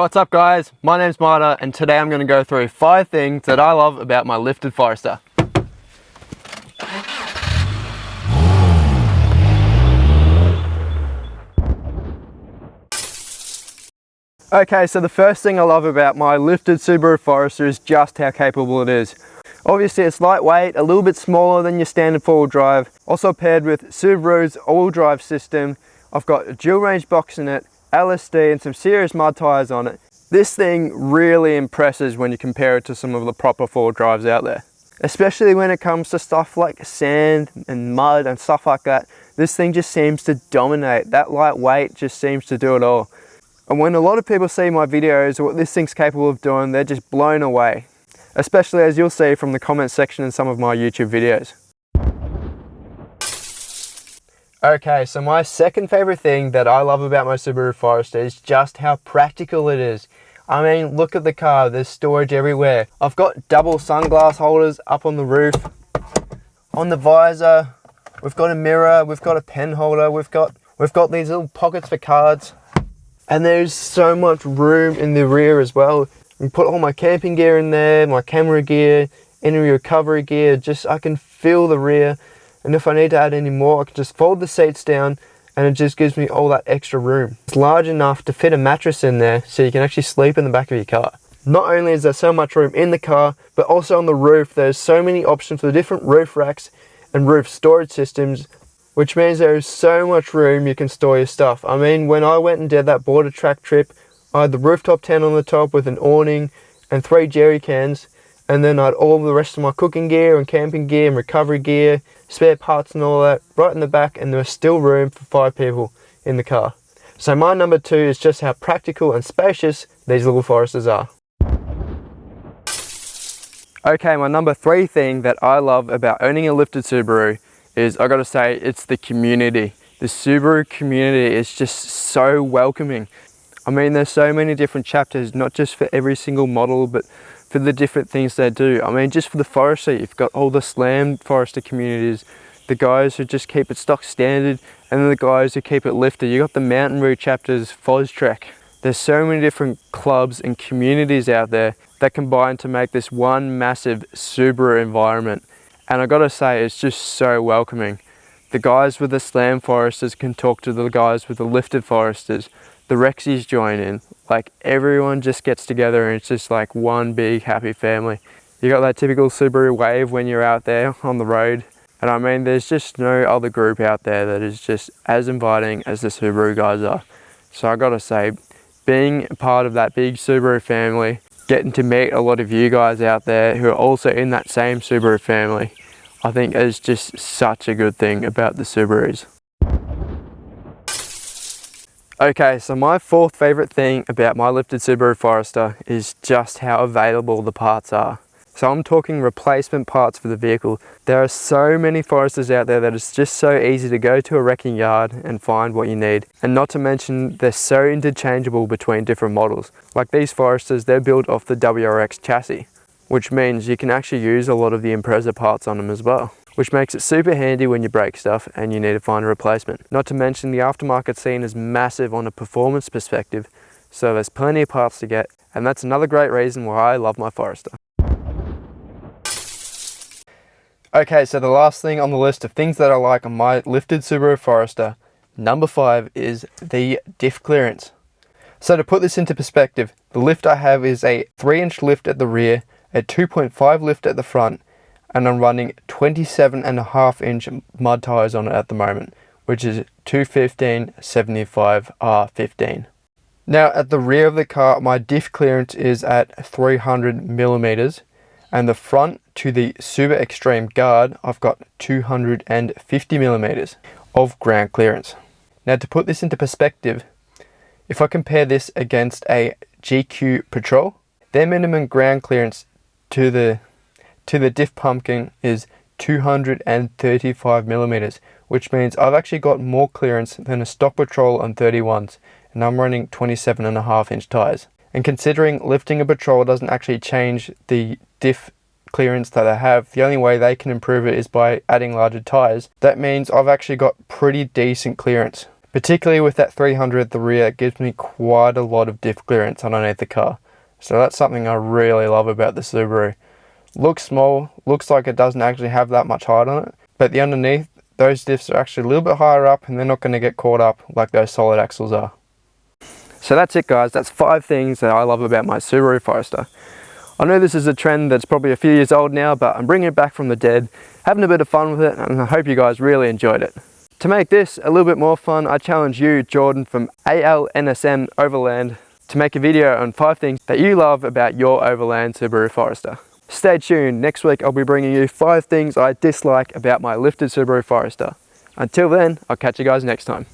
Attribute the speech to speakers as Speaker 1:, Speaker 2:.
Speaker 1: what's up guys? My name's Marta and today I'm going to go through 5 things that I love about my lifted Forester. Okay, so the first thing I love about my lifted Subaru Forester is just how capable it is. Obviously it's lightweight, a little bit smaller than your standard 4-wheel drive, also paired with Subaru's all-wheel drive system. I've got a dual range box in it, LSD and some serious mud tyres on it. This thing really impresses when you compare it to some of the proper 4-wheel drives out there. Especially when it comes to stuff like sand and mud and stuff like that. This thing just seems to dominate. That lightweight just seems to do it all. And when a lot of people see my videos of what this thing's capable of doing, they're just blown away. Especially as you'll see from the comment section in some of my YouTube videos. Okay, so my second favorite thing that I love about my Subaru Forester is just how practical it is. I mean, look at the car, there's storage everywhere. I've got double sunglass holders up on the roof, on the visor, we've got a mirror, we've got a pen holder, we've got these little pockets for cards. And there's so much room in the rear as well. I can put all my camping gear in there, my camera gear, any recovery gear, I can feel the rear. And if I need to add any more, I can just fold the seats down and it just gives me all that extra room. It's large enough to fit a mattress in there so you can actually sleep in the back of your car. Not only is there so much room in the car, but also on the roof, there's so many options for different roof racks and roof storage systems, which means there is so much room you can store your stuff. I mean, when I went and did that border track trip, I had the rooftop tent on the top with an awning and 3 jerry cans, and then I had all the rest of my cooking gear and camping gear and recovery gear, spare parts and all that right in the back, and there was still room for 5 people in the car. So my number 2 is just how practical and spacious these little Foresters are. Okay, my number 3 thing that I love about owning a lifted Subaru is, I gotta say, it's the community. The Subaru community is just so welcoming. I mean, there's so many different chapters, not just for every single model, but for the different things they do. I mean, just for the Forester, you've got all the slammed Forester communities, the guys who just keep it stock standard, and then the guys who keep it lifted. You got the Mountain Route chapters, Fostrek. There's so many different clubs and communities out there that combine to make this one massive Subaru environment. And I gotta say, it's just so welcoming. The guys with the slam Foresters can talk to the guys with the lifted Foresters. The Rexies join in. Like, everyone just gets together and it's just like one big happy family. You got that typical Subaru wave when you're out there on the road. And I mean, there's just no other group out there that is just as inviting as the Subaru guys are. So I gotta say, being part of that big Subaru family, getting to meet a lot of you guys out there who are also in that same Subaru family, I think is just such a good thing about the Subarus. Okay, so my 4th favorite thing about my lifted Subaru Forester is just how available the parts are. So I'm talking replacement parts for the vehicle. There are so many Foresters out there that it's just so easy to go to a wrecking yard and find what you need. And not to mention, they're so interchangeable between different models. Like these Foresters, they're built off the WRX chassis, which means you can actually use a lot of the Impreza parts on them as well, which makes it super handy when you break stuff and you need to find a replacement. Not to mention, the aftermarket scene is massive on a performance perspective, so there's plenty of parts to get, and that's another great reason why I love my Forester. Okay, so the last thing on the list of things that I like on my lifted Subaru Forester, number 5, is the Diff Clearance. So to put this into perspective, the lift I have is a 3-inch lift at the rear, a 2.5 lift at the front, and I'm running 27.5-inch mud tyres on it at the moment, which is 215/75 R15. Now at the rear of the car, my diff clearance is at 300 millimeters, and the front to the Super Extreme guard, I've got 250 millimeters of ground clearance. Now to put this into perspective, if I compare this against a GQ Patrol, their minimum ground clearance to the Diff Pumpkin is 235 millimeters, which means I've actually got more clearance than a stock Patrol on 31s, and I'm running 27.5-inch tires. And considering lifting a Patrol doesn't actually change the diff clearance that I have, the only way they can improve it is by adding larger tires. That means I've actually got pretty decent clearance. Particularly with that 300 at the rear, it gives me quite a lot of diff clearance underneath the car. So that's something I really love about the Subaru. Looks small, looks like it doesn't actually have that much height on it, but the underneath, those diffs are actually a little bit higher up and they're not going to get caught up like those solid axles are. So that's it guys, that's 5 things that I love about my Subaru Forester. I know this is a trend that's probably a few years old now, but I'm bringing it back from the dead, having a bit of fun with it, and I hope you guys really enjoyed it. To make this a little bit more fun, I challenge you, Jordan from ALNSM Overland, to make a video on 5 things that you love about your Overland Subaru Forester. Stay tuned, next week I'll be bringing you 5 things I dislike about my lifted Subaru Forester. Until then, I'll catch you guys next time.